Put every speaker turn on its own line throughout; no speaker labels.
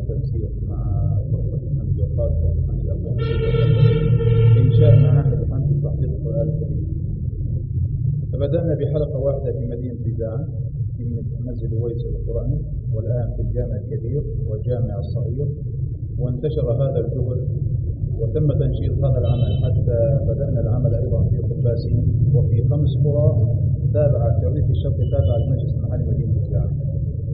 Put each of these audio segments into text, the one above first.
التنسيق مع فرقة الحمد والقاد والحمد لله إنشاء معاهد الحمد لتحفيظ القرآن الكريم. فبدأنا بحلقة واحدة في مدينة بزاعة في مسجد أويس القرآني، والآن في الجامع الكبير والجامع الصغير، وانتشر هذا الجهد وتم تنشيط هذا العمل حتى بدأنا العمل أيضا في قباسي وفي 5 قرى تابعة في الريف الشرقي تابعة للمجلس المحلي مدينة بزاعة.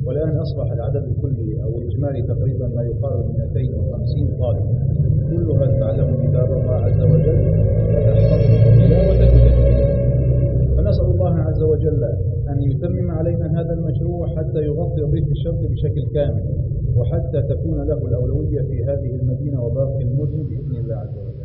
والآن أصبح العدد الكلي أو الإجمالي تقريبا ما يقارب من 250 طالب، كلها تتعلم كتاب الله عز وجل وتحفظ تلاوة وتجويدا. فنسأل الله عز وجل أن يتمم علينا هذا المشروع حتى يغطي الريف الشرقي بشكل كامل، وحتى تكون له الأولوية في هذه المدينة وباقي المدن بإذن الله عز وجل.